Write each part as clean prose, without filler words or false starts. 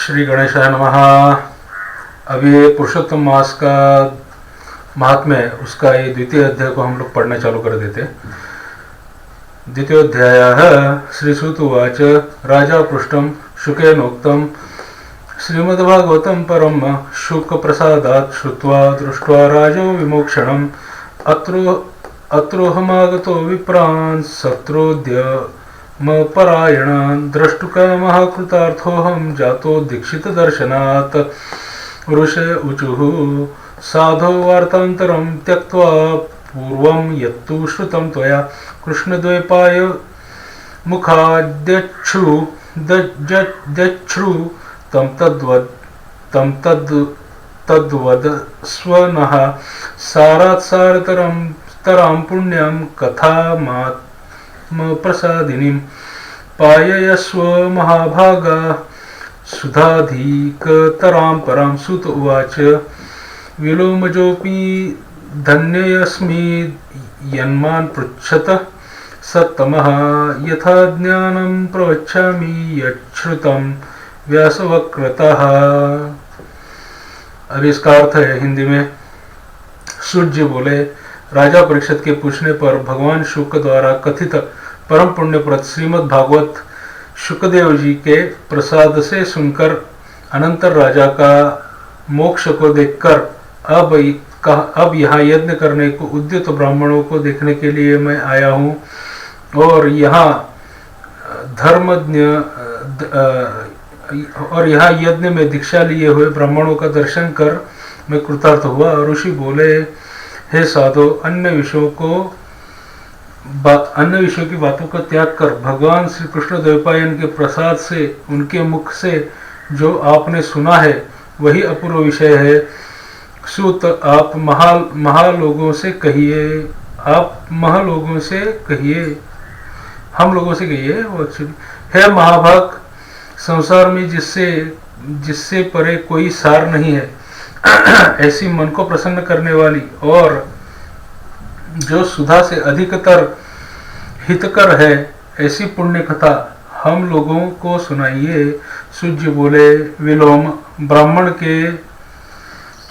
श्री गणेशाय नमः। अभी ये पुरुषोत्तम मास का महात्म्य है, उसका ये द्वितीय अध्याय को हम लोग पढ़ना चालू कर देते। द्वितीयोऽध्यायः। श्रीसूत उवाच राजा पृष्टं शुकेनोक्तं श्रीमद्भागवतं परम शुकप्रसादात् श्रुत्वा दृष्ट्वा राजो विमोक्षणम् अत्रोहमागतो विप्रान् शत्रोद्यमपरायणान् द्रष्टुकामः कृतार्थोऽहं जातो दीक्षितदर्शनात्। ऋषय ऊचुः साधो वार्तान्तरं त्यक्त्वा पूर्वं यत्तु श्रुतं त्वया कृष्णद्वैपाय मुखाद्यच्छ्रु तं तद्वदस्व नः। सारात् सारतरां पुण्यं कथामात्मप्रसादिनीं पाययस्व महाभागा सुधाधिकतरां परां। सुत उवाच विलोमजोऽपि धन्योऽस्मि यन्मान् पृच्छत सत्तमः यथा ज्ञानं प्रवक्ष्यामि यच्छ्रुतं व्यासवक्रतः। अब इसका अर्थ है हिंदी में। सूत जी बोले, राजा परीक्षित के पूछने पर भगवान शुक द्वारा कथित परम पुण्यप्रद श्रीमद् भागवत शुकदेव जी के प्रसाद से सुनकर अनंतर राजा का मोक्ष को देखकर अब यहाँ यज्ञ करने को उद्यत ब्राह्मणों को देखने के लिए मैं आया हूँ, और यहाँ यज्ञ में दीक्षा लिए हुए ब्राह्मणों का दर्शन कर मैं कृतार्थ हुआ। ऋषि बोले, हे साधो, अन्य विषयों की बातों का त्याग कर भगवान श्री कृष्ण द्वैपायन के प्रसाद से, उनके मुख से जो आपने सुना है वही अपूर्व विषय है। सूत, आप महालोगों से कहिए, हम लोगों से कहिए। हे महाभाग, संसार में जिससे परे कोई सार नहीं है, ऐसी मन को प्रसन्न करने वाली और जो सुधा से अधिकतर हितकर है, ऐसी पुण्य कथा हम लोगों को सुनाइए। सूर्य बोले, विलोम, ब्राह्मण के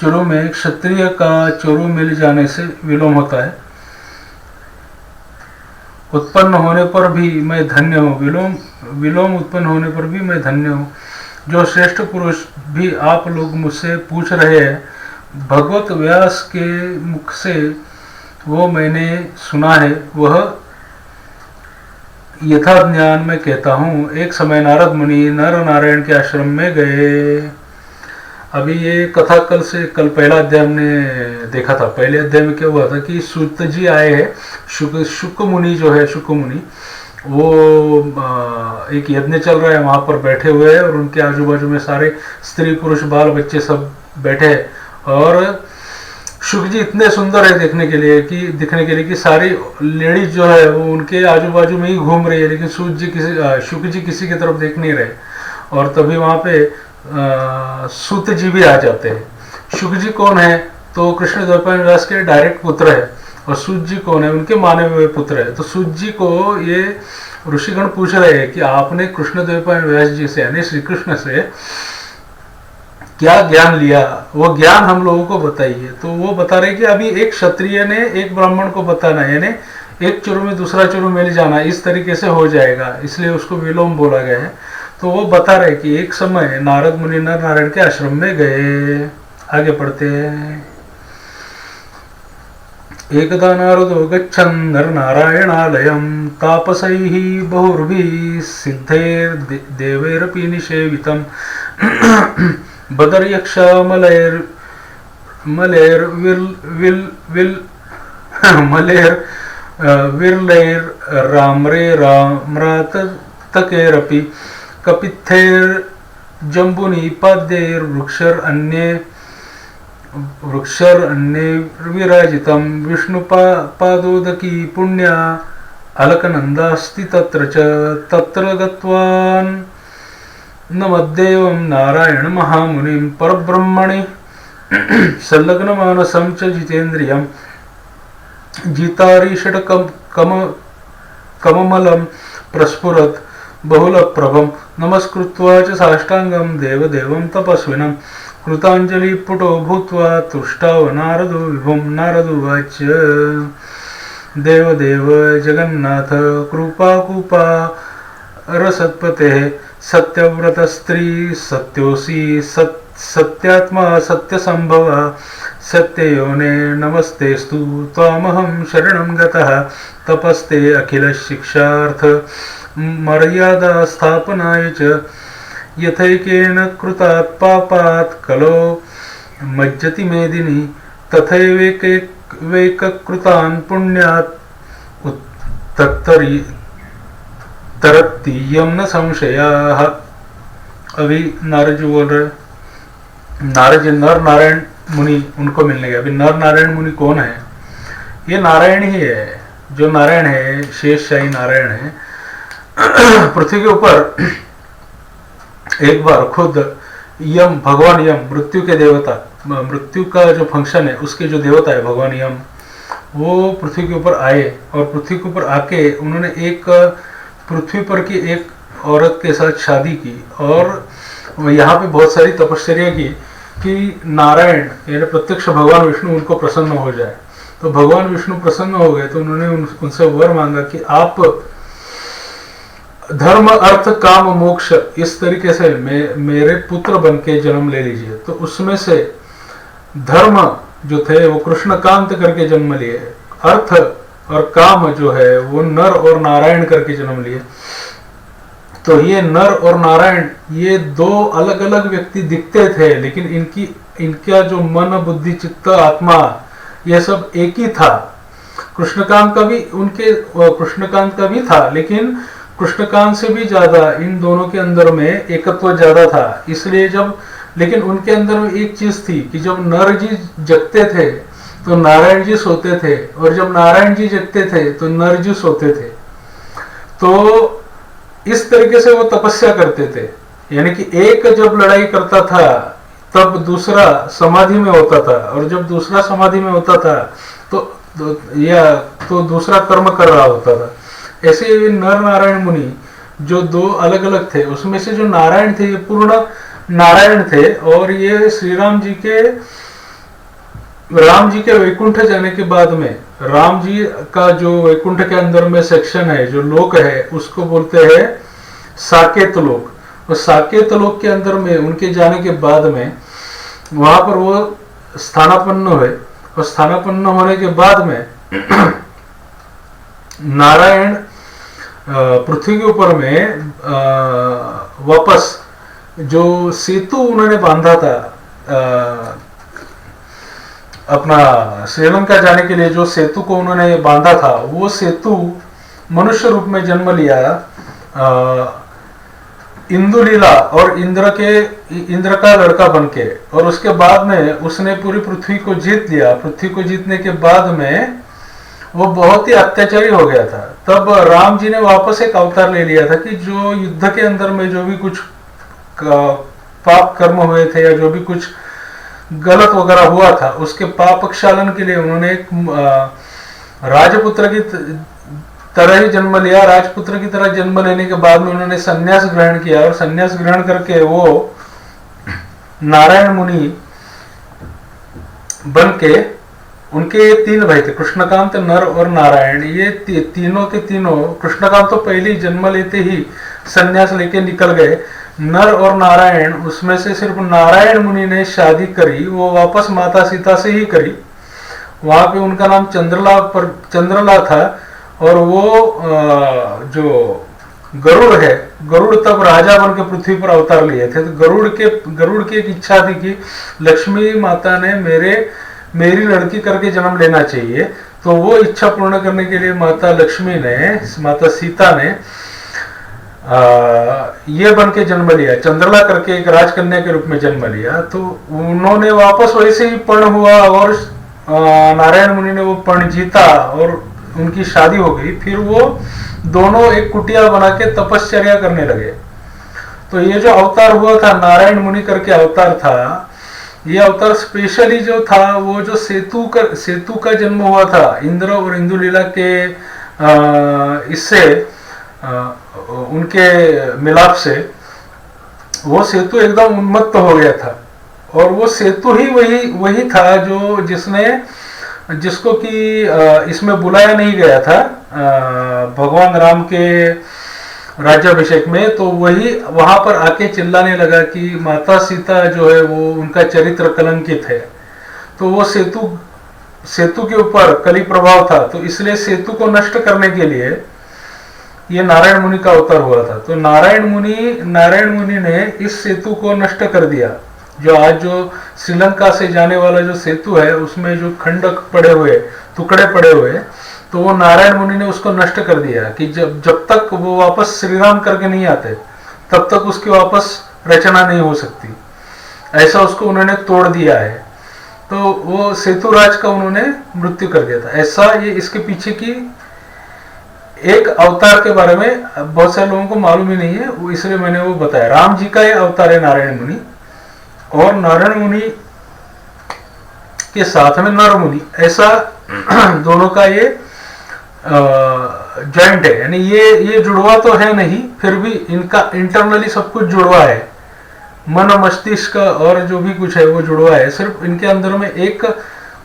चोरों में क्षत्रिय का चोरू मिल जाने से विलोम होता है। उत्पन्न होने पर भी मैं धन्य हूँ, विलोम उत्पन्न होने पर भी मैं धन्य हूँ। जो श्रेष्ठ पुरुष भी आप लोग मुझसे पूछ रहे हैं, भगवत व्यास के मुख से वो मैंने सुना है, वह यथा ज्ञान में कहता हूँ। एक समय नारद मुनि नर नारायण के आश्रम में गए। अभी ये कथा कल पहला अध्याय हमने देखा था। पहले अध्याय में क्या हुआ था कि सूत जी आए हैं, शुक मुनि जो है, शुक मुनि, वो एक यज्ञ चल रहा है, वहां पर बैठे हुए हैं और उनके आजू बाजू में सारे स्त्री पुरुष बाल बच्चे सब बैठे हैं। और शुक जी इतने सुंदर है दिखने के लिए कि सारी लेडीज जो है वो उनके आजू बाजू में ही घूम रही है, लेकिन शुक जी किसी की तरफ देख नहीं रहे। और तभी वहां पे सूत जी भी आ जाते हैं। शुक जी कौन है? तो कृष्ण द्वैपायन व्यास के डायरेक्ट पुत्र है। और सूत जी कौन है? उनके माने हुए पुत्र है। तो सूत जी को ये ऋषिगण पूछ रहे हैं कि आपने कृष्ण द्वैपायन व्यास जी से, यानी श्री कृष्ण से क्या ज्ञान लिया, वो ज्ञान हम लोगों को बताइए। तो वो बता रहे कि अभी एक क्षत्रिय ने एक ब्राह्मण को बताना, यानी एक चोरू में दूसरा चोरू मिल जाना, इस तरीके से हो जाएगा, इसलिए उसको विलोम बोला गया है। तो वो बता रहे कि एक समय नारद मुनि नर नारायण के आश्रम में गए। आगे पढ़ते हैं। एकदा नारदो गच्छन् नर नारायणालयं तापसैः बहुर्भिः सिद्धैर्देवैरपि निषेवितं बदर्यक्षा मलैर्विर्लैर्राम्रेराम्रातकेरपि कपित्थैर्जम्बुनिपादैर्वृक्षरन्ये विष्णुपादोदकी पुण्या अलकनन्दास्ति तत्र च। तत्र गत्वान् नमद्देवं नारायण महामुनिं परब्रह्मणि संलग्नमानसं च जितेन्द्रियं जितारीषट् कममलं प्रस्फुरत् बहुलप्रभं नमस्कृत्वा च साष्टांगं देवदेवं तपस्विनं कृताञ्जलिपुटो भूत्वा तुष्टाव नारदो विभुं। नारदुवाच देवदेव जगन्नाथ कृपाकुपा रसत्पतेः सत्यव्रतस्त्री सत्योऽसि सत्यात्मा सत्यसंभव सत्ययोने नमस्तेस्तु त्वामहं शरणं गतः तपस्ते अखिलशिक्षार्थ मर्यादा स्थापनाय च यथैकेन कृतात् पापात् कलो मज्जति मेदिनी तथैवैककृतान् पुण्यात् तरत्तीयं न संशयः। अभी नारद जी बोल रहे, नारद जी नर नारायण मुनि उनको मिलने गए। अभी नर नारायण मुनि कौन है? ये नारायण ही है, जो नारायण है शेषशाही नारायण है। पृथ्वी के ऊपर एक बार खुद यम, भगवान यम, मृत्यु के देवता, मृत्यु का जो फंक्शन है उसके जो देवता है भगवान यम, वो पृथ्वी के ऊपर आए और पृथ्वी के ऊपर आके उन्होंने एक पृथ्वी पर की एक औरत के साथ शादी की और यहाँ पे बहुत सारी तपश्चर्या की कि नारायण यानी प्रत्यक्ष भगवान विष्णु उनको प्रसन्न हो जाए। तो भगवान विष्णु प्रसन्न हो गए तो उन्होंने उनसे वर मांगा कि आप धर्म अर्थ काम मोक्ष इस तरीके से मेरे पुत्र बन के जन्म ले लीजिए। तो उसमें से धर्म जो थे वो कृष्णकांत करके जन्म लिए, अर्थ और काम जो है वो नर और नारायण करके जन्म लिए। तो ये नर और नारायण ये दो अलग अलग व्यक्ति दिखते थे, लेकिन इनका जो मन बुद्धि चित्त आत्मा ये सब एक ही था। कृष्णकांत का भी था, लेकिन कृष्णकांत से भी ज्यादा इन दोनों के अंदर में एकत्व ज्यादा था। इसलिए लेकिन उनके अंदर में एक चीज थी कि जब नर जी जगते थे तो नारायण जी सोते थे, और जब नारायण जी जगते थे तो नर जी सोते थे। तो इस तरीके से वो तपस्या करते थे, यानी कि एक जब लड़ाई करता था तब दूसरा समाधि में होता था, और जब दूसरा समाधि में होता था तो दूसरा कर्म कर रहा होता था। ऐसे नर नारायण मुनि जो दो अलग अलग थे, उसमें से जो नारायण थे ये पूर्ण नारायण थे। और ये श्री राम जी के वैकुंठ जाने के बाद में राम जी का जो वैकुंठ के अंदर में सेक्शन है, जो लोक है, उसको बोलते हैं साकेत लोक। और साकेत लोक के अंदर में उनके जाने के बाद में वहां पर वो स्थानापन्न हुए, और स्थानापन्न होने के बाद में नारायण पृथ्वी के ऊपर में वापस जो सेतु उन्होंने बांधा था अपना श्रीलंका जाने के लिए, जो सेतु को उन्होंने बांधा था, वो सेतु मनुष्य रूप में जन्म लिया इंदुलीला और इंद्र का लड़का बनके। और उसके बाद में उसने पूरी पृथ्वी को जीत लिया। पृथ्वी को जीतने के बाद में वो बहुत ही अत्याचारी हो गया था। तब राम जी ने वापस एक अवतार ले लिया था कि जो युद्ध के अंदर में जो भी कुछ पाप कर्म हुए थे या जो भी कुछ गलत वगैरह हुआ था, उसके पाप क्षालन के लिए उन्होंने एक राजपुत्र की तरह ही जन्म लिया। राजपुत्र की तरह जन्म लेने के बाद में उन्होंने संन्यास ग्रहण किया, और संन्यास ग्रहण करके वो नारायण मुनि बन के, उनके तीन भाई थे, कृष्णकांत, नर और नारायण। ये तीनों के तीनों, कृष्णकांत तो पहले जन्म लेते ही संन्यास लेके निकल गए। नर और नारायण, उसमें से सिर्फ नारायण मुनि ने शादी करी, वो वापस माता सीता से ही करी। वहां पे उनका नाम चंद्रला था। और वो जो गरुड़ है, गरुड़ तब राजा बन के पृथ्वी पर अवतार लिए थे। तो गरुड़ की एक इच्छा थी कि लक्ष्मी माता ने मेरी लड़की करके जन्म लेना चाहिए। तो वो इच्छा पूर्ण करने के लिए माता सीता ने ये बन के जन्म लिया, चंद्रला करके एक राजकन्या के रूप में जन्म लिया। तो उन्होंने वापस वैसे ही पर्ण हुआ, और नारायण मुनि ने वो पर्ण जीता और उनकी शादी हो गई। फिर वो दोनों एक कुटिया बना के तपश्चर्या करने लगे। तो ये जो अवतार हुआ था, नारायण मुनि करके अवतार था, ये अवतार स्पेशली जो था वो जो सेतु का जन्म हुआ था इंद्र और इंदुलीला के इससे उनके मिलाप से वो सेतु एकदम उन्मत्त हो गया था। और वो सेतु ही वही था जो जिसको कि इसमें बुलाया नहीं गया था भगवान राम के राज्याभिषेक में। तो वही वहां पर आके चिल्लाने लगा कि माता सीता जो है वो उनका चरित्र कलंकित है। तो वो सेतु के ऊपर कली प्रभाव था, तो इसलिए सेतु को नष्ट करने के लिए ये नारायण मुनि का अवतार हुआ था। तो नारायण मुनि ने इस सेतु को नष्ट कर दिया। जो आज जो श्रीलंका से जाने वाला जो सेतु है उसमें जो खंडक पड़े हुए, टुकड़े पड़े हुए, तो वो नारायण मुनि ने उसको नष्ट कर दिया कि जब तक वो वापस श्री राम करके नहीं आते तब तक उसकी वापस रचना नहीं हो सकती। ऐसा उसको उन्होंने तोड़ दिया है। तो वो सेतुराज का उन्होंने मृत्यु कर दिया था। ऐसा ये इसके पीछे की एक अवतार के बारे में बहुत सारे लोगों को मालूम ही नहीं है, वो इसलिए मैंने वो बताया। राम जी का ये अवतार है नारायण मुनि, और नारायण मुनि के साथ में नर मुनि, ऐसा दोनों का ये जॉइंट है। यानी ये जुड़वा तो है नहीं, फिर भी इनका इंटरनली सब कुछ जुड़वा है। मन मस्तिष्क और जो भी कुछ है वो जुड़वा है। सिर्फ इनके अंदर में एक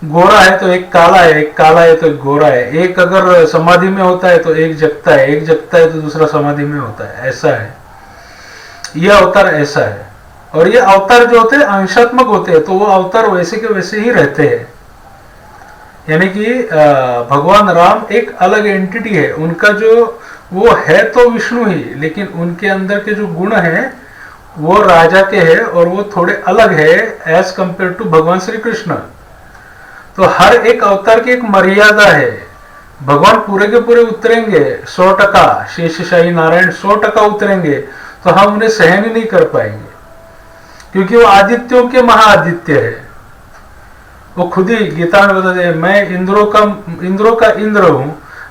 गोरा है तो एक काला है, एक काला है तो एक गोरा है। एक अगर समाधि में होता है तो एक जगता है, एक जगता है तो दूसरा समाधि में होता है। ऐसा है ये अवतार, ऐसा है। और ये अवतार जो होते हैं अंशात्मक होते हैं, तो वो अवतार वैसे के वैसे ही रहते हैं। यानी कि भगवान राम एक अलग एंटिटी है। उनका जो वो है तो विष्णु ही, लेकिन उनके अंदर के जो गुण हैं वो राजा के हैं और वो थोड़े अलग है एज कंपेयर टू भगवान श्री कृष्ण। तो हर एक अवतार की एक मर्यादा है। भगवान पूरे के पूरे उतरेंगे 100%, शेषशाही नारायण 100% उतरेंगे तो हम उन्हें सहन ही नहीं कर पाएंगे, क्योंकि वो आदित्यों के महाआदित्य है। वो खुद ही गीता में बताते हैं, मैं इंद्रों का इंद्र हूं,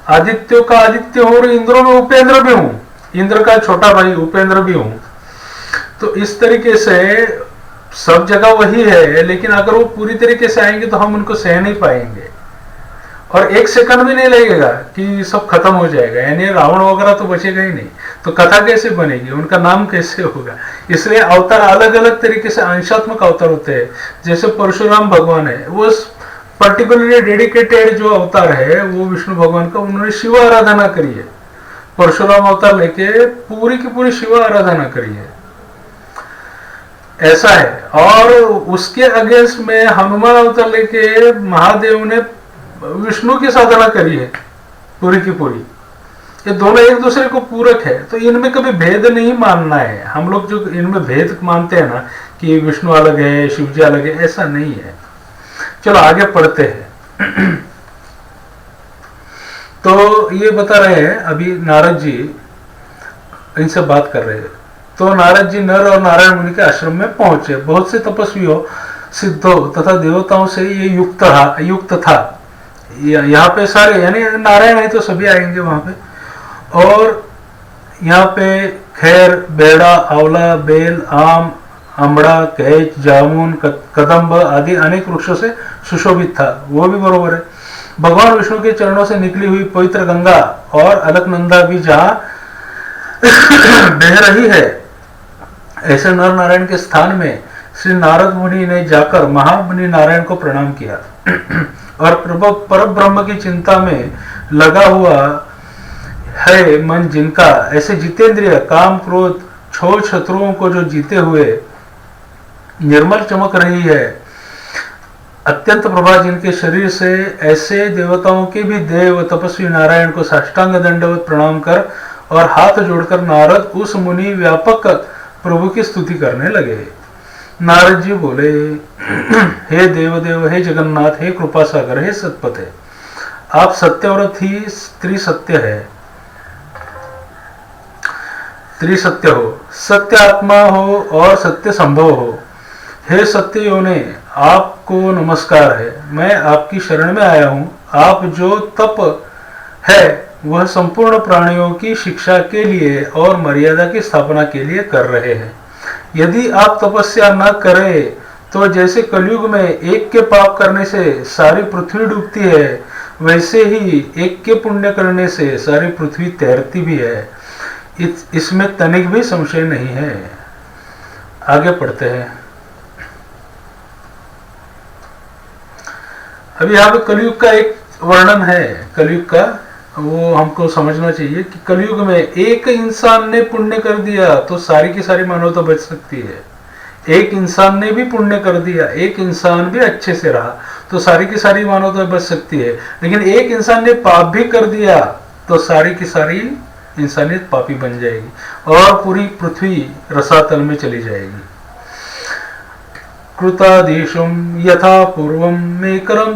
आदित्यों का आदित्य हूं और इंद्रों में उपेंद्र भी हूं, इंद्र का छोटा भाई उपेंद्र भी हूं। तो इस तरीके से सब जगह वही है, लेकिन अगर वो पूरी तरीके से आएंगे तो हम उनको सह नहीं पाएंगे और एक सेकंड भी नहीं लगेगा कि सब खत्म हो जाएगा। यानी रावण वगैरह तो बचेगा ही नहीं, तो कथा कैसे बनेगी, उनका नाम कैसे होगा। इसलिए अवतार अलग अलग तरीके से अंशात्मक अवतार होते हैं। जैसे परशुराम भगवान है, वो पर्टिकुलरली डेडिकेटेड जो अवतार है वो विष्णु भगवान का, उन्होंने शिव आराधना करी है। परशुराम अवतार लेके पूरी की पूरी शिव आराधना करी है, ऐसा है। और उसके अगेंस्ट में हनुमान अवतार लेके महादेव ने विष्णु की साधना करी है पूरी की पूरी। ये दोनों एक दूसरे को पूरक है, तो इनमें कभी भेद नहीं मानना है। हम लोग जो इनमें भेद मानते हैं ना कि विष्णु अलग है शिव जी अलग है, ऐसा नहीं है। चलो आगे पढ़ते हैं। तो ये बता रहे हैं अभी नारद जी इनसे बात कर रहे हैं। तो नारद जी नर और नारायण मुनि के आश्रम में पहुंचे। बहुत से तपस्वियों, सिद्धों तथा देवताओं से ये युक्त था। यहाँ पे सारे, यानी नारायण है तो सभी आएंगे वहां पे। और यहाँ पे खैर, बेड़ा, आंवला, बेल, आम, अमड़ा, कैच, जामुन, कदम्ब आदि अनेक वृक्षों से सुशोभित था। वो भी बरोबर है। भगवान विष्णु के चरणों से निकली हुई पवित्र गंगा और अलकनंदा भी जहां बह रही है, ऐसे नर नारायण के स्थान में श्री नारद मुनि ने जाकर महामुनि नारायण को प्रणाम किया और पर ब्रह्म की चिंता में लगा हुआ है मन जिनका, ऐसे जितेंद्रिय, काम, क्रोध, छो शत्रुओं को जो जीते हुए निर्मल चमक रही है, अत्यंत प्रभा जिनके शरीर से, ऐसे देवताओं के भी देव तपस्वी नारायण को साष्टांग दंडवत प्रणाम कर और हाथ जोड़कर नारद उस मुनि व्यापक प्रभु की स्तुति करने लगे। नारद जी बोले, हे देवदेव, हे जगन्नाथ, हे कृपा सागर, हे सतपथे, आप सत्यव्रत ही त्रिसत्य है, त्रिसत्य हो, सत्य आत्मा हो और सत्य संभव हो। हे सत्य योने, आपको नमस्कार है। मैं आपकी शरण में आया हूँ। आप जो तप है वह संपूर्ण प्राणियों की शिक्षा के लिए और मर्यादा की स्थापना के लिए कर रहे हैं। यदि आप तपस्या न करें तो जैसे कलयुग में एक के पाप करने से सारी पृथ्वी डूबती है, वैसे ही एक के पुण्य करने से सारी पृथ्वी तैरती भी है। इसमें तनिक भी संशय नहीं है। आगे पढ़ते हैं। अभी यहाँ पे कलयुग का एक वर्णन है। कलयुग का वो हमको समझना चाहिए कि कलयुग में एक इंसान ने पुण्य कर दिया तो सारी की सारी मानवता बच सकती है। एक इंसान ने भी पुण्य कर दिया, एक इंसान भी अच्छे से रहा तो सारी की सारी मानवता बच सकती है। लेकिन एक इंसान ने पाप भी कर दिया तो सारी की सारी इंसानियत पापी बन जाएगी और पूरी पृथ्वी रसातल में चली जाएगी। कृतादेशुं यथा पूर्वं मेकरं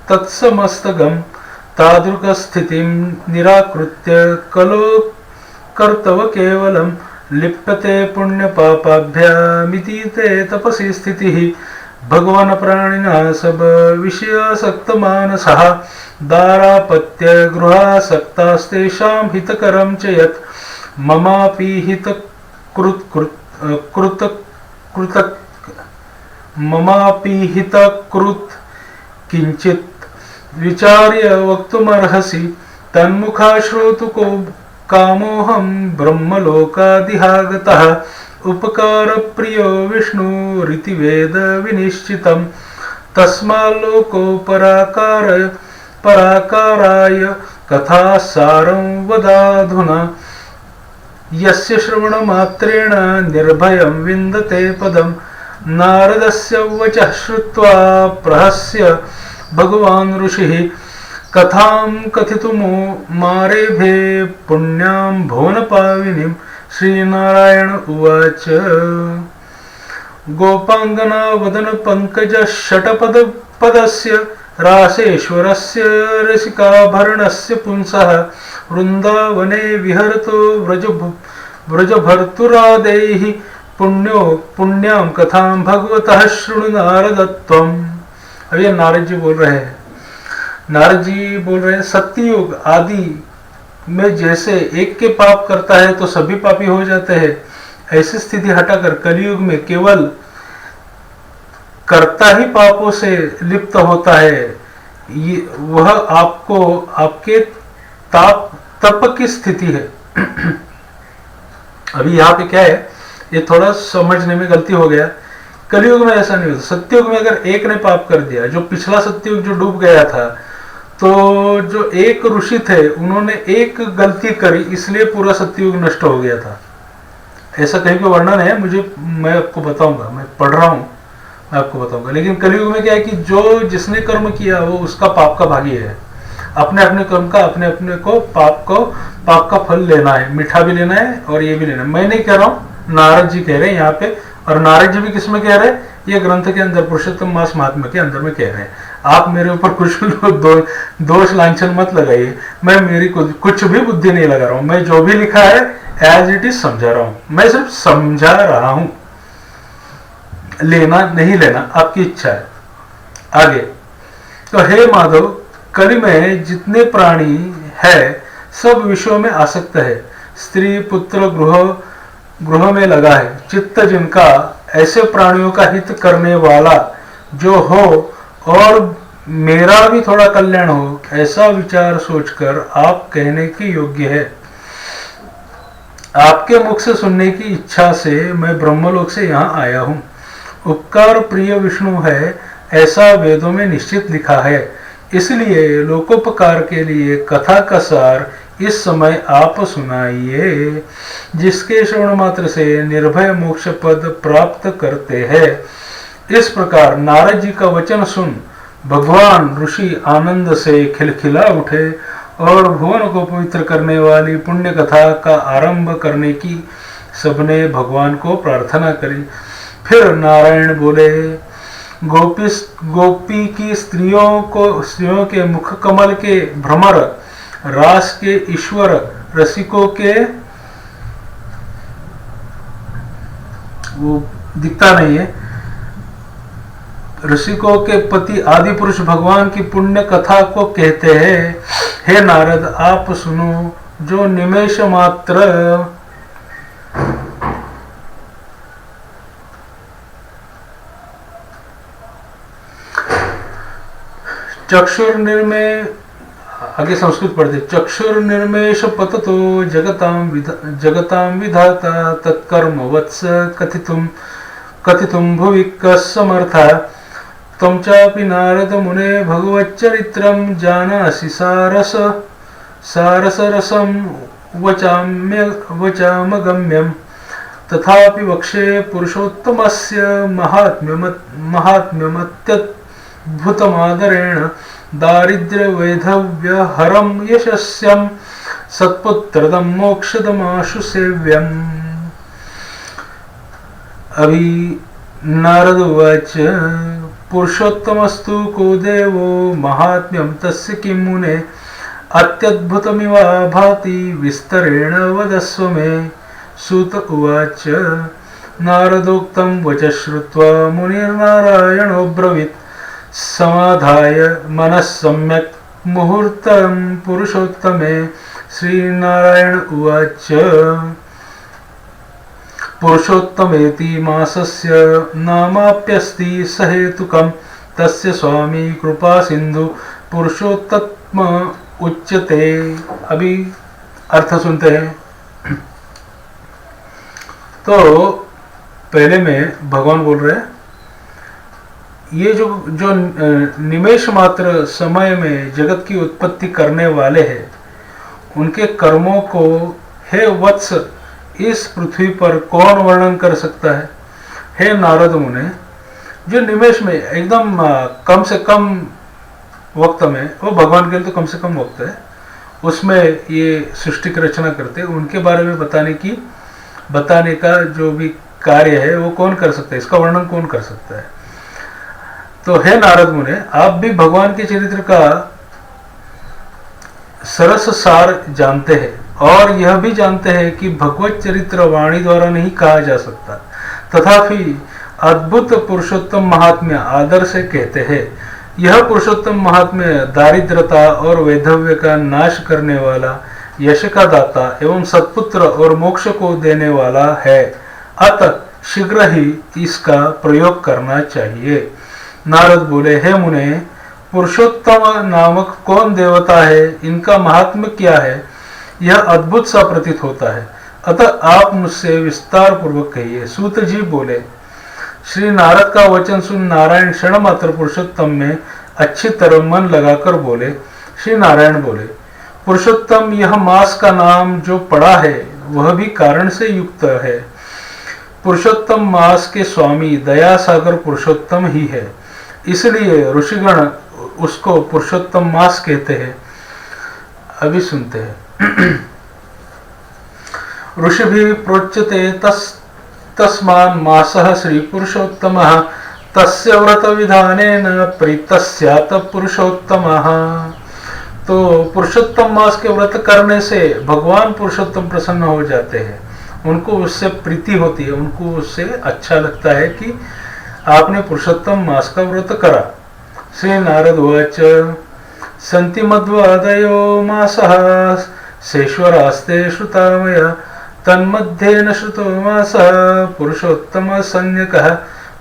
तत्समस्तगं तादृक्स्थितिं निराकृत्य कलो कर्तव केवलं लिप्यते पुण्यपापाभ्यामिति ते तपसि स्थितिः। भगवान प्राणिना सब विषयासक्तमानसः दारापत्य गृहासक्तास्तेषां हितकरं च यत् ममापि हितकृत किंचित विचार्य वक्तुमर्हसि तन्मुखा श्रोतु को कामोहं ब्रह्मलोकादिहागतः उपकार प्रियो विष्णुरिति वेद विनिश्चितं तस्माल्लोको पराकाराय कथासारं वदाधुना यस्य श्रवणमात्रेण निर्भयं विन्दते पदम्। नारदस्य वचः श्रुत्वा प्रहस्य भगवान् ऋषिः कथां कथितुमो मारेभे पुण्यां भुवनपाविनीं। श्रीनारायण उवाच गोपांगना वदन पंकज षटपदस्य रासेश्वरस्य रसिकाभरणस्य पुंसः वृंदावने विहरतो व्रजभर्तुरादैः पुण्यां कथां भगवतः शृणु नारदत्वम्। अब ये नारद जी बोल रहे हैं। नारद जी बोल रहे हैं सत्ययुग आदि में जैसे एक के पाप करता है तो सभी पापी हो जाते हैं, ऐसी स्थिति हटाकर कलयुग में केवल कर्ता ही पापों से लिप्त होता है। ये वह आपको आपके तप की स्थिति है। अभी यहाँ पे क्या है, ये थोड़ा समझने में गलती हो गया। कलयुग में ऐसा नहीं होता। सत्ययुग में अगर एक ने पाप कर दिया, जो पिछला सत्ययुग जो डूब गया था, तो जो एक ऋषि थे उन्होंने एक गलती करी इसलिए पूरा सत्ययुग नष्ट हो गया था। ऐसा कहीं पे वर्णन है, मैं आपको बताऊंगा, मैं पढ़ रहा हूँ, मैं आपको बताऊंगा। लेकिन कलयुग में क्या है कि जो जिसने कर्म किया वो उसका पाप का भागी है। अपने अपने कर्म का अपने अपने को पाप का फल लेना है, मीठा भी लेना है और ये भी लेना है। मैं नहीं कह रहा हूँ, नारद जी कह रहे हैं यहाँ पे। और नारद जी भी किस में कह रहे हैं, ये ग्रंथ के अंदर पुरुषोत्तम मास महात्मा के अंदर में कह रहे हैं। आप मेरे ऊपर कुछ दोष लांछन मत लगाइए। मैं मेरी कुछ भी बुद्धि नहीं लगा रहा हूं। मैं जो भी लिखा है एज इट इज समझा रहा हूं। मैं सिर्फ समझा रहा हूं, लेना नहीं लेना आपकी इच्छा है। आगे तो हे माधव, कलि में जितने प्राणी है सब विषयों में आसक्त है। स्त्री पुत्र गृह में लगा है। चित्त जिनका ऐसे प्राणियों का हित करने वाला जो हो और मेरा भी थोड़ा कल्याण हो, ऐसा विचार सोचकर आप कहने के योग्य है। आपके मुख से सुनने की इच्छा से मैं ब्रह्मलोक से यहाँ आया हूँ। उपकार प्रिय विष्णु है ऐसा वेदों में निश्चित लिखा है, इसलिए लोकोपकार के लिए कथा का सार इस समय आप सुनाइए, जिसके श्रवण मात्र से निर्भय मोक्ष पद प्राप्त करते हैं। इस प्रकार नारद जी का वचन सुन भगवान ऋषि आनंद से खिलखिला उठे और भुवन को पवित्र करने वाली पुण्य कथा का आरंभ करने की सबने भगवान को प्रार्थना करी। फिर नारायण बोले, गोपी की स्त्रियों के मुख कमल के भ्रमर, रास के ईश्वर, रसिकों के वो दिखता नहीं है, ऋषिकों के पति आदि पुरुष भगवान की पुण्य कथा को कहते हैं। हे नारद, आप सुनो, जो निमेष मात्र चक्षुर्निर्मे आगे संस्कृत पढ़ते। चक्षुर्निर्मेष पततो जगतां विधाता तत्कर्म वत्स कथितुं भुवि कः समर्थः। त्वं चापि नारद मुने भगवच्चरित्रं जानासि सारसरसं वचामगम्यं। तथापि वक्षे पुरुषोत्तमस्य महात्म्यमत्यद्भुतमादरेण दारिद्र्यवैधव्यहरं यशस्यं सत्पुत्रदं मोक्षदमाशु सेव्यम्। अभी नारद उवाच पुरुषोत्तमस्तु को देवो महात्म्यं तस्य किं मुने अत्यद्भुतमिव भाति विस्तरेण वदस्व मे। सूत उवाच नारदोक्तं वच श्रुत्वा मुनिर्नारायणो ब्रवीत् समाधाय मनः सम्यक् मुहूर्तं पुरुषोत्तमे। श्रीनारायण उवाच पुरुषोत्तमेति मासस्य नामाप्यस्ति सहेतुकं तस्य स्वामी कृपा सिंधु पुरुषोत्तम उच्यते। अभी अर्थ सुनते हैं। तो पहले में भगवान बोल रहे हैं ये जो निमेष मात्र समय में जगत की उत्पत्ति करने वाले हैं उनके कर्मों को हे वत्स इस पृथ्वी पर कौन वर्णन कर सकता है। हे नारद मुने जो निमेष में एकदम कम से कम वक्त में, वो भगवान के लिए तो कम से कम वक्त है, उसमें ये सृष्टि की रचना करते हैं, उनके बारे में बताने का जो भी कार्य है वो कौन कर सकता है, इसका वर्णन कौन कर सकता है। तो हे नारद मुने आप भी भगवान के चरित्र का सरस सार जानते हैं और यह भी जानते हैं कि भगवत चरित्र वाणी द्वारा नहीं कहा जा सकता, तथापि अद्भुत पुरुषोत्तम महात्म्य आदर से कहते हैं। यह पुरुषोत्तम महात्म्य दारिद्रता और वैधव्य का नाश करने वाला, यश का दाता एवं सत्पुत्र और मोक्ष को देने वाला है, अतः शीघ्र ही इसका प्रयोग करना चाहिए। नारद बोले हे मुने पुरुषोत्तम नामक कौन देवता है, इनका महात्म्य क्या है, यह अद्भुत सा प्रतीत होता है, अतः आप मुझसे विस्तार पूर्वक कहिए। सूत जी बोले श्री नारद का वचन सुन नारायण क्षण मात्र पुरुषोत्तम में अच्छी तरह मन लगाकर बोले। श्री नारायण बोले पुरुषोत्तम यह मास का नाम जो पड़ा है वह भी कारण से युक्त है। पुरुषोत्तम मास के स्वामी दया सागर पुरुषोत्तम ही है, इसलिए ऋषिगण उसको पुरुषोत्तम मास कहते हैं। अभी सुनते हैं। ऋषिभिः प्रोच्यते तस्मान् मासः श्री पुरुषोत्तमः तस्य व्रत विधानेन प्रीतस्यात् पुरुषोत्तमः। तो पुरुषोत्तम मास के व्रत करने से भगवान पुरुषोत्तम प्रसन्न हो जाते हैं, उनको उससे प्रीति होती है, उनको उससे अच्छा लगता है कि आपने पुरुषोत्तम मास का व्रत करा। श्री नारद उवाच सन्ति मध्वादयो मासः सेश्वरास्ते श्रुता मया तन्मध्येन श्रुतो मासः पुरुषोत्तम संज्ञकः।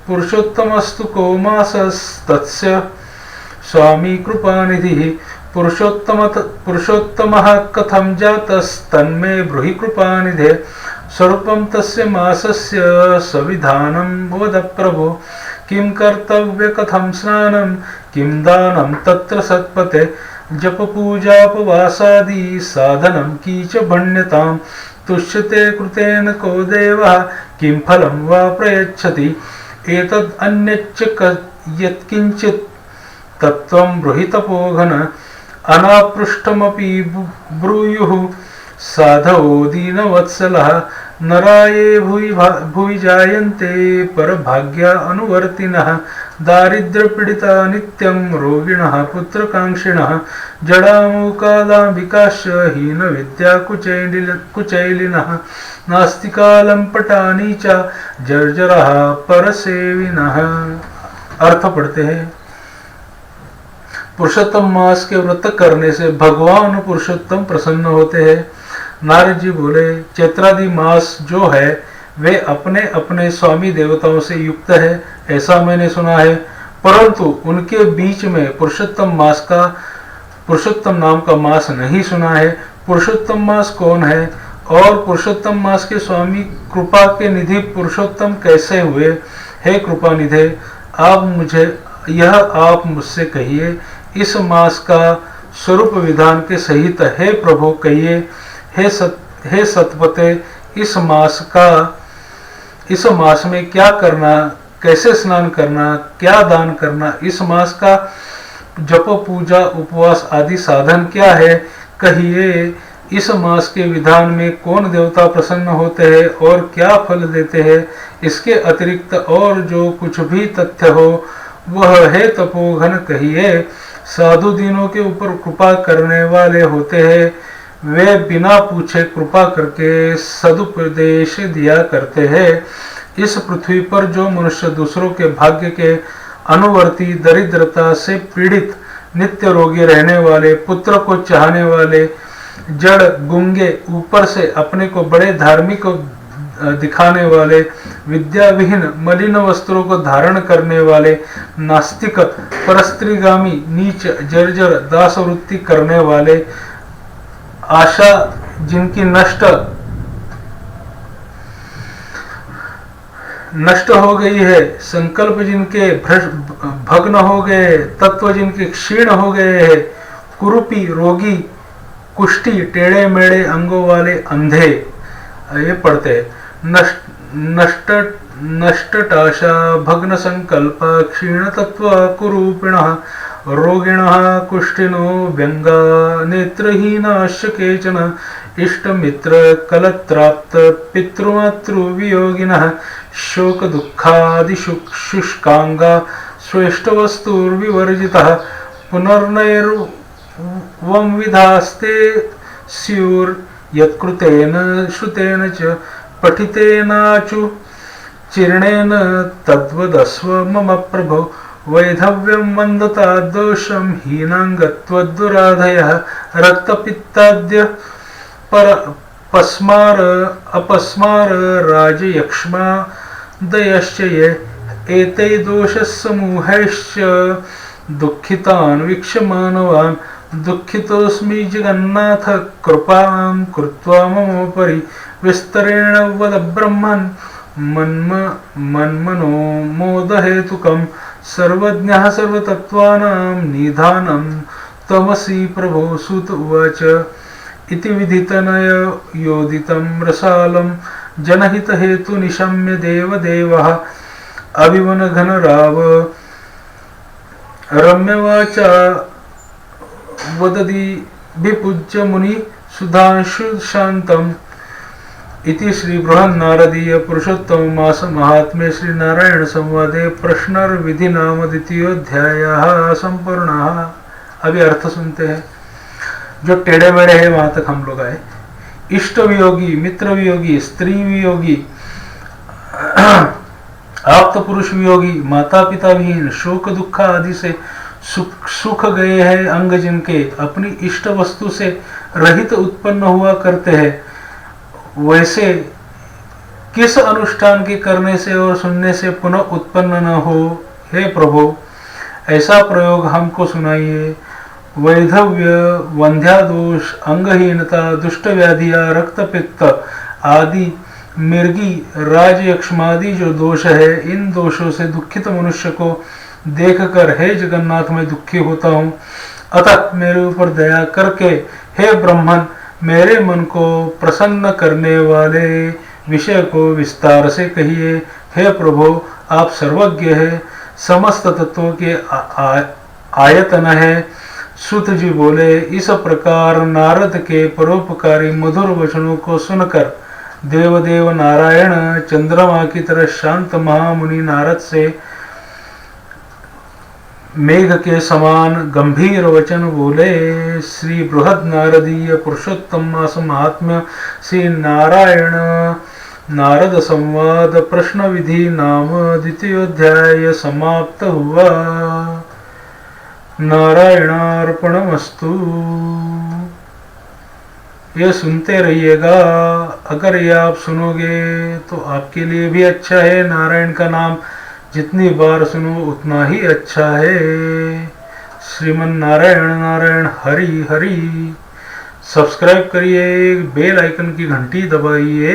पुरुषोत्तमस्तु को मासस्तस्य स्वामी कृपानिधिः। पुरुषोत्तमः कथं जातस्तन्मे ब्रूहि कृपानिधे। स्वरूपं तस्य मासस्य सविधानं वद प्रभो। किं कर्तव्य कथं स्नानं किं दानं तत्र सत्पते। जप पूजापवासादि साधनं कीच भण्यतां। तुष्यते कृतेन को देवः किं फलं वा प्रयच्छति। एतद् अन्यच्च यत्किञ्चित् तत्त्वं ब्रूहि तपोघन। अनापृष्टमपि ब्रूयुः साधवो दीनवत्सलः। नराये भुवि जायन्ते परभाग्या अनुवर्तिनः। दारिद्र्यपीडिता नित्यं रोगिणः पुत्रकाङ्क्षिणः। जडामूकादाम्बिकाश्च हीनविद्या कुचैलिनः। नास्तिका लम्पटानि च जर्जरः परसेविनः। अर्थ पढ़ते हैं। पुरुषोत्तम मास के व्रत करने से भगवान पुरुषोत्तम प्रसन्न होते हैं। नारद जी बोले चैत्रादि मास जो है वे अपने अपने स्वामी देवताओं से युक्त है, ऐसा मैंने सुना है, परंतु उनके बीच में पुरुषोत्तम मास का पुरुषोत्तम नाम का मास नहीं सुना है। पुरुषोत्तम मास कौन है और पुरुषोत्तम मास के स्वामी कृपा के निधि पुरुषोत्तम कैसे हुए? हे कृपा निधे, आप मुझसे कहिए, इस मास का स्वरूप विधान के सहित हे प्रभु कहिए। हे सतपते, इस मास में क्या करना, कैसे स्नान करना, क्या दान करना, इस मास का जप पूजा उपवास आदि साधन क्या है? कहिए, इस मास के विधान में कौन देवता प्रसन्न होते हैं और क्या फल देते हैं? इसके अतिरिक्त और जो कुछ भी तथ्य हो वह हे तपोघन कहिए। साधु दीनों के ऊपर कृपा करने वाले होते हैं, वे बिना पूछे कृपा करके सदुपदेश दिया करते हैं। इस पृथ्वी पर जो मनुष्य दूसरों के भाग्य के अनुवर्ती, दरिद्रता से पीड़ित, नित्य रोगी रहने वाले, पुत्र को चाहने वाले, जड़ गुंगे, ऊपर से अपने को बड़े धार्मिक दिखाने वाले, विद्या विहीन, मलिन वस्त्रों को धारण करने वाले, नास्तिक, परस्त्रीगामी, नीच, जर्जर, दासवृत्ति करने वाले, आशा जिनकी नष्ट हो गई है, संकल्प जिनके भग्न हो गए, तत्व जिनके क्षीण हो गए हैं, कुरूपी, रोगी, कुष्ठी, टेढ़े मेढ़े अंगों वाले, अंधे, ये पढ़ते हैं। नष्टटाशा, भग्न संकल्प, क्षीण तत्व कुरूपिणः, रोगिणः, कुष्ठिनो, व्यंगा, नेत्रहीनाश्च केचन, इष्टमित्र कलत्राप्त, पितृमातृवियोगिनः, शोक दुःखादि शुष्कांगा, स्वेष्टवस्तुर्विवर्जितः, पुनर्नैर्वं विधास्ते स्युर्, यत्कृतेन श्रुतेन च पठितेनाचु चिर्णेन तद्वदस्व मम प्रभो। वैधव्यं मंदता दोषं हीनांगत्वदुराधयः, रक्तपित्ताद्य पस्मार अपस्मार राजयक्ष्मादयश्च ये एते दोषसमूहैश्च दुःखितान् वीक्ष्यमानवान्। दुःखितोऽस्मि जगन्नाथ, कृपां कृत्वा ममोपरि, विस्तरेण वद ब्रह्मन् मन्मनो मोदहेतुकम्। सर्वज्ञः सर्वतत्त्वानां निधानं त्वमसि प्रभो। सुत उवाच इति विदितनय योदितं रसालं, जनहित हेतु निशम्य देवदेवः, अभिवन घनराव रम्यवाचा वदति विपूज्य मुनि सुधांशु शांतम्। इति श्री बृहन्नारदीय पुरुषोत्तम मास महात्म्ये श्री नारायण संवादे प्रश्नर विधि नाम द्वितीयोध्यायः संपूर्णः। अभी अर्थ सुनते हैं। जो टेढ़े मेढ़े है वहां तक हम लोग आए। इष्ट वियोगी, मित्र वियोगी, स्त्री वियोगी, आप्त पुरुष वियोगी, माता पिता विहीन, शोक दुख आदि से सुख गए हैं अंग जिनके, अपनी इष्ट वस्तु से रहित उत्पन्न हुआ करते हैं, वैसे किस अनुष्ठान के करने से और सुनने से पुनः उत्पन्न न हो? हे प्रभु, ऐसा प्रयोग हमको सुनाइए। वैधव्य, वंध्यादोष, अंगहीनता, दुष्ट व्याधिया, रक्तपित्त आदि, मिर्गी, राजयक्ष्मादि जो दोष है, इन दोषों से दुखित मनुष्य को देखकर हे जगन्नाथ मैं दुखी होता हूँ। अतः मेरे ऊपर दया करके हे ब्रह्मन, मेरे मन को प्रसन्न करने वाले विषय को विस्तार से कहिए। हे प्रभु, आप सर्वज्ञ है, समस्त तत्वों के आयतन है। सूत जी बोले, इस प्रकार नारद के परोपकारी मधुर वचनों को सुनकर देवदेव नारायण चंद्रमा की तरह शांत महामुनि नारद से मेघ के समान गंभीर वचन बोले। श्री बृहद नारदीय पुरुषोत्तम मास महात्म्य श्री नारायण नारद संवाद प्रश्न विधि नाम द्वितीयोध्याय समाप्त हुआ। नारायणार्पणमस्तु। ये सुनते रहिएगा। अगर ये आप सुनोगे तो आपके लिए भी अच्छा है। नारायण का नाम जितनी बार सुनो उतना ही अच्छा है। श्रीमन नारायण नारायण हरि हरि। सब्सक्राइब करिए, बेल आइकन की घंटी दबाइए।